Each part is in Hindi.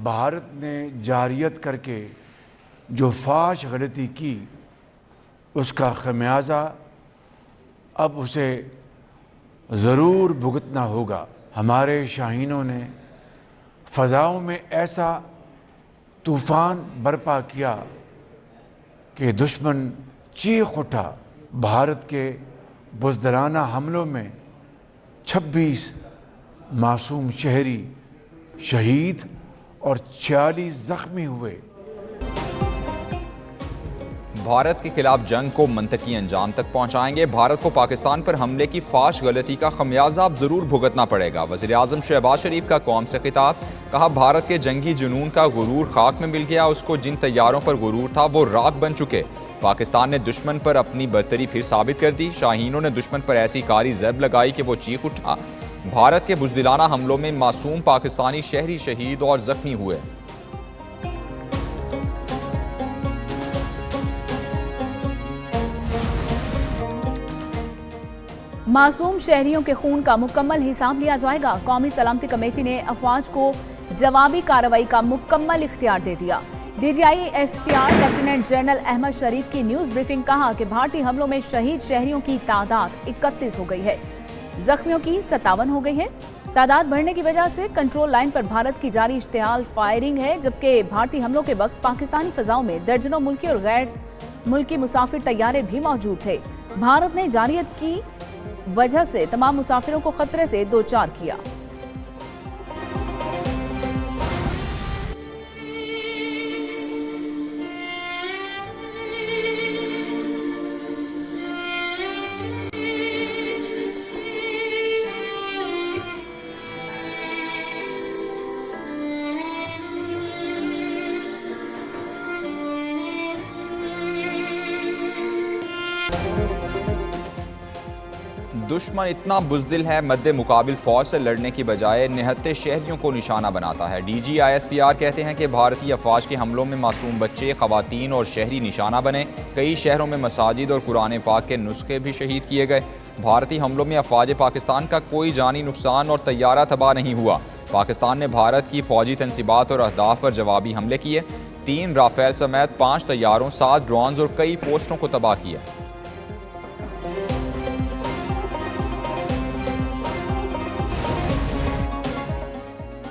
भारत ने जारियत करके जो फाश गलती की उसका खमियाजा अब उसे ज़रूर भुगतना होगा। हमारे शाहीनों ने फ़ज़ाओं में ऐसा तूफ़ान बर्पा किया कि दुश्मन चीख उठा। भारत के बुज़दिलाना हमलों में 26 मासूम शहरी शहीद और 46 ज़ख्मी हुए। भारत के खिलाफ जंग को मंतकी अंजाम तक पहुंचाएंगे। भारत को पाकिस्तान पर हमले की फाश गलती का खमियाजा अब जरूर भुगतना पड़ेगा। वज़ीर आज़म शहबाज शरीफ का कौम से खिताब। कहा, भारत के जंगी जुनून का गुरूर खाक में मिल गया। उसको जिन तैयारों पर गुरूर था वो राख बन चुके। पाकिस्तान ने दुश्मन पर अपनी बर्तरी फिर साबित कर दी। शाहीनों ने दुश्मन पर ऐसी कारी ज़रब लगाई कि वो चीख उठा। भारत के बुज़दिलाना हमलों में मासूम पाकिस्तानी शहरी शहीद और जख्मी हुए। मासूम शहरियों के खून का मुकम्मल हिसाब लिया जाएगा। कौमी सलामती कमेटी ने अफवाज को जवाबी कार्रवाई का मुकम्मल इख्तियार दे दिया। DGI SPR lieutenant general Ahmed Sharif की न्यूज ब्रीफिंग। कहा कि भारतीय हमलों में शहीद शहरियों की तादाद 31 हो गई है, जख्मियों की 57 हो गई है। तादाद बढ़ने की वजह से कंट्रोल लाइन पर भारत की जारी इश्तियाल फायरिंग है, जबकि भारतीय हमलों के वक्त पाकिस्तानी फजाओं में दर्जनों मुल्की और गैर मुल्की मुसाफिर तैयारे भी मौजूद थे। भारत ने जारियत की वजह से तमाम मुसाफिरों को खतरे से दो चार किया। दुश्मन इतना बुज़दिल है, मद्दे मुकाबिल फौज से लड़ने की बजाय निहत्ते शहरियों को निशाना बनाता है। DGI SPR कहते हैं कि भारतीय अफवाज के हमलों में मासूम बच्चे, खवातीन और शहरी निशाना बने। कई शहरों में मसाजिद और कुरान पाक के नुस्खे भी शहीद किए गए। भारतीय हमलों में अफवाज पाकिस्तान का कोई जानी नुकसान और तैयारा तबाह नहीं हुआ। पाकिस्तान ने भारत की फौजी तनसीबात और अहदाफ पर जवाबी हमले किए। 3 राफेल समेत 5 तैयारों, 7 ड्रोन्स और कई पोस्टों को तबाह किया।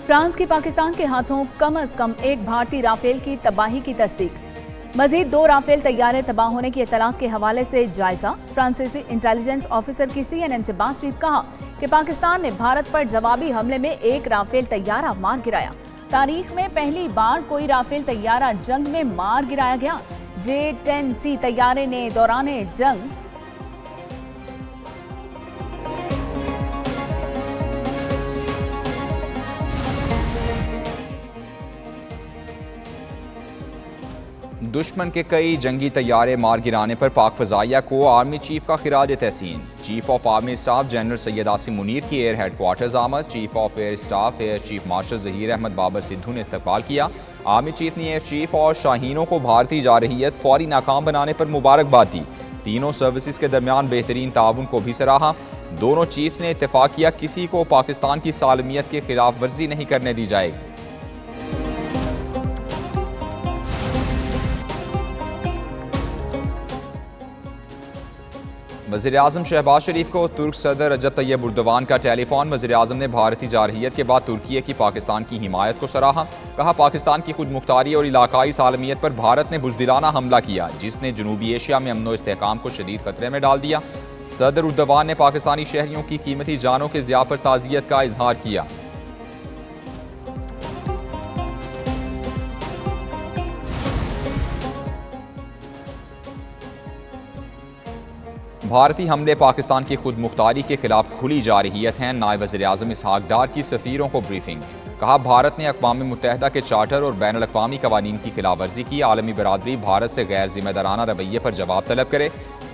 फ्रांस की पाकिस्तान के हाथों कम से कम एक भारतीय राफेल की तबाही की तस्दीक। मजीद 2 राफेल तैयारे तबाह होने की इत्तलात के हवाले से जायजा। फ्रांसीसी इंटेलिजेंस ऑफिसर की CNN से बातचीत। कहा कि पाकिस्तान ने भारत पर जवाबी हमले में एक राफेल तैयारा मार गिराया। तारीख में पहली बार कोई राफेल तैयारा जंग में मार गिराया गया। J-10C तैयारे ने दौरान जंग दुश्मन के कई जंगी तैयारे मार गिराने पर पाक फ़ज़ाइया को आर्मी चीफ का खिराज तहसीन। Chief of army staff general Syed Asim Munir की एयर हेडक्वार्टर्स आमद। Chief of air staff air chief marshal Zaheer Ahmed Babar Sidhu ने इस्तकबाल किया। आर्मी चीफ ने एयर चीफ और शाहीनों को भारतीय जारहियत फौरी नाकाम बनाने पर मुबारकबाद दी। तीनों सर्विसेज के दरमियान बेहतरीन ताउन को भी सराहा। दोनों चीफ्स ने इत्तेफाक किया किसी को पाकिस्तान की सालमियत की खिलाफ वर्जी नहीं करने दी जाएगी। वज़ीर आज़म शहबाज शरीफ को तुर्क सदर रजब तैयब एर्दोगान का टेलीफोन। वज़ीर आज़म ने भारतीय जारहियत के बाद तुर्की की पाकिस्तान की हिमायत को सराहा। कहा, पाकिस्तान की खुद मुख्तारी और इलाकाई सालमियत पर भारत ने बुज़दिलाना हमला किया, जिसने जनूबी एशिया में अमन व इस्तेहकाम को शदीद खतरे में डाल दिया। सदर एर्दोगान ने पाकिस्तानी शहरियों की कीमती जानों के ज़िया पर ताज़ियत का इजहार किया। भारतीय हमले पाकिस्तान की खुद मुख्तारी के खिलाफ खुली जारहियत हैं। नायब वज़ीर आज़म इसहाक डार की सफ़ीरों को ब्रीफिंग। कहा, भारत ने अक़वाम मुत्तहिदा के चार्टर और बैनुल अक़वामी कवानीन की खिलाफ वर्जी की। आलमी बरादरी भारत से गैर जिम्मेदाराना रवैये पर जवाब तलब करे।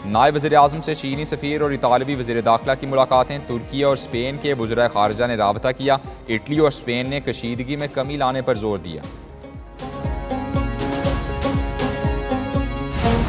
नायब वज़ीर आज़म से चीनी सफ़ीर और इतालवी वज़ीर दाखिला की मुलाकातें। तुर्की और स्पेन के वज़राए ख़ारिजा ने राबता किया। इटली और स्पेन ने कशीदगी में कमी लाने पर जोर दिया।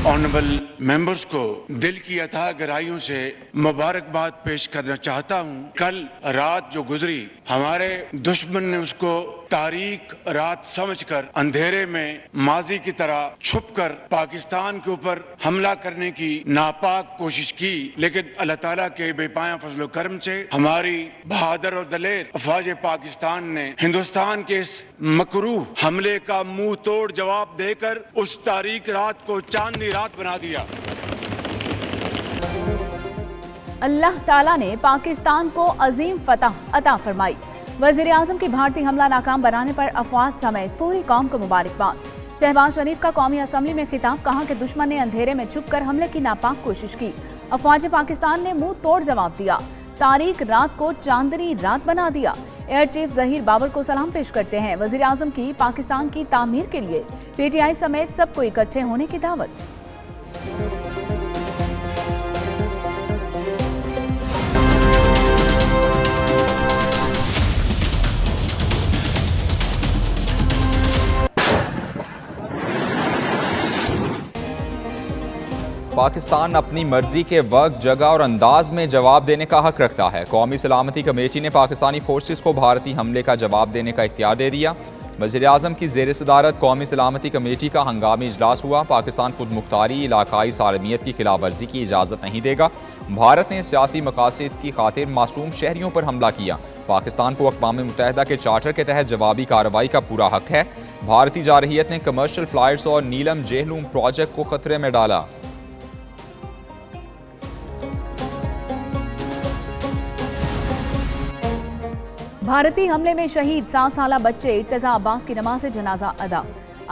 ऑनरेबल मेंबर्स को दिल की अथाह गहराइयों से मुबारकबाद पेश करना चाहता हूं। कल रात जो गुजरी, हमारे दुश्मन ने उसको तारीख रात समझकर अंधेरे में माजी की तरह छुपकर पाकिस्तान के ऊपर हमला करने की नापाक कोशिश की, लेकिन अल्लाह ताला के बेपाया फजलो करम से हमारी बहादुर और दलेर अफवाज पाकिस्तान ने हिंदुस्तान के इस मकरूह हमले का मुंह तोड़ जवाब देकर उस तारीख रात को चांदनी रात बना दिया। अल्लाह ताला ने पाकिस्तान को अजीम फतह अता फरमाई। वजीर आजम की भारतीय हमला नाकाम बनाने पर अफवाज समेत पूरी कौम को मुबारकबाद। शहबाज शरीफ का कौमी असम्बली में खिताब, कहा कि दुश्मन ने अंधेरे में छुपकर हमले की नापाक कोशिश की, अफवाज पाकिस्तान ने मुंह तोड़ जवाब दिया, तारीख रात को चांदनी रात बना दिया। एयर चीफ जहीर बाबर को सलाम पेश करते हैं। वजीर आजम की पाकिस्तान की तामीर के लिए PTI समेत सबको इकट्ठे होने की दावत। पाकिस्तान अपनी मर्जी के वक्त, जगह और अंदाज में जवाब देने का हक रखता है। कौमी सलामती कमेटी ने पाकिस्तानी फोर्सेस को भारतीय हमले का जवाब देने का इख्तियार दे दिया। वज़ीर आज़म की ज़ेर सदारत कौमी सलामती कमेटी का हंगामी इजलास हुआ। पाकिस्तान खुद मुख्तारी, इलाकाई सालमियत की खिलाफ वर्जी की इजाज़त नहीं देगा। भारत ने सियासी मकासद की खातिर मासूम शहरियों पर हमला किया। पाकिस्तान को अक़वाम मुत्तहिदा के चार्टर के तहत जवाबी कार्रवाई का पूरा हक है। भारतीय जारहियत ने कमर्शियल फ़्लाइट्स और नीलम जेहलूम प्रोजेक्ट को खतरे में डाला। भारतीय हमले में शहीद 7 साला बच्चे इर्तजा अब्बास की नमाज जनाजा अदा।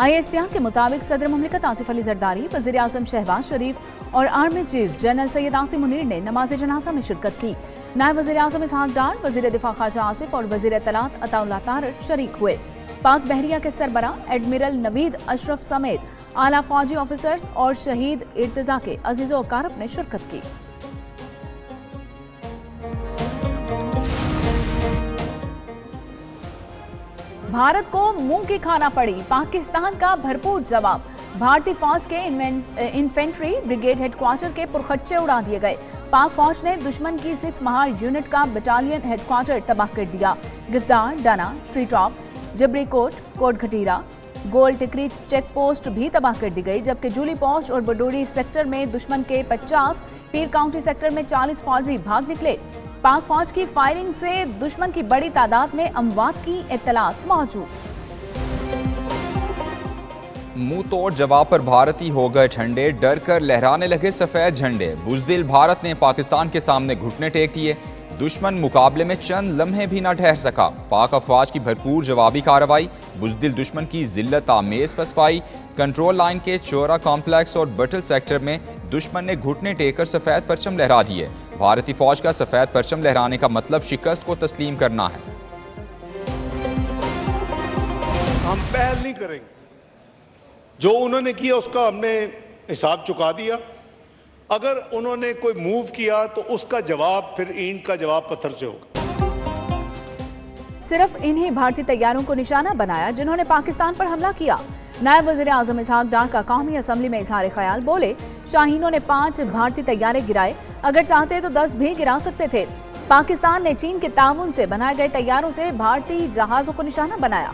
ISPR के मुताबिक सदर मुमलिकत आसिफ अली जरदारी, वज़ीर आज़म शहबाज शरीफ और army chief general Syed Asim Munir ने नमाज जनाजा में शिरकत की। नायब वज़ीर आज़म इसहाक डार, वज़ीर दिफा ख्वाजा आसिफ और वज़ीर इत्तलात अताउल्लाह तारड़ शरीक हुए। पाक बहरिया के सरबरा एडमिरल नवीद अशरफ समेत आला फौजी ऑफिसर्स और शहीद इर्तजा के अजीज़ो अकारब ने शिरकत की। भारत को मुंह की खाना पड़ी, पाकिस्तान का भरपूर जवाब। भारतीय फौज के इन्फेंट्री ब्रिगेड हेडक्वार्टर के पुरखच्चे उड़ा दिए गए। पाक फौज ने दुश्मन की 6 महार यूनिट का बटालियन हेडक्वार्टर तबाह कर दिया। गिरफ्तार, डाना, श्री टॉप, जबरी कोट, कोट घटीरा, गोल टिकरी चेक पोस्ट भी तबाह कर दी गई, जबकि जूली पोस्ट और बडोरी सेक्टर में दुश्मन के 50, पीर काउंटी सेक्टर में 40 फौजी भाग निकले। पाक फौज की फायरिंग से दुश्मन की बड़ी तादाद में अमवात की इत्तलात मौजूद। मुंह तोड़ जवाब पर भारतीय हो गए ठंडे, डर कर लहराने लगे सफेद झंडे। बुज़दिल भारत ने पाकिस्तान के सामने घुटने टेक दिए। दुश्मन मुकाबले में चंद लम्हे भी न ठहर सका। पाक अफवाज की भरपूर जवाबी कार्रवाई, बुज़दिल दुश्मन की जिल्लत आमेज पसपाई। कंट्रोल लाइन के चोरा कॉम्प्लेक्स और बटल सेक्टर में दुश्मन ने घुटने टेक कर सफेद परचम लहरा दिए। भारतीय फौज का सफेद परचम लहराने का मतलब शिकस्त को तस्लीम करना है। हम पहल नहीं करेंगे, जो उन्होंने किया उसका हमने हिसाब चुका दिया। अगर उन्होंने कोई मूव किया तो उसका जवाब फिर ईंट का जवाब पत्थर से होगा। सिर्फ इन्हीं भारतीय तैयारों को निशाना बनाया जिन्होंने पाकिस्तान पर हमला किया। नायब वज़ीर आज़म इसहाक डार का कौमी असम्बली में इजहार ख्याल, बोले शाहीनों ने 5 भारतीय तैयारे गिराए, अगर चाहते तो 10 भी गिरा सकते थे। पाकिस्तान ने चीन के ताउन से बनाए गए तैयारों से भारतीय जहाजों को निशाना बनाया।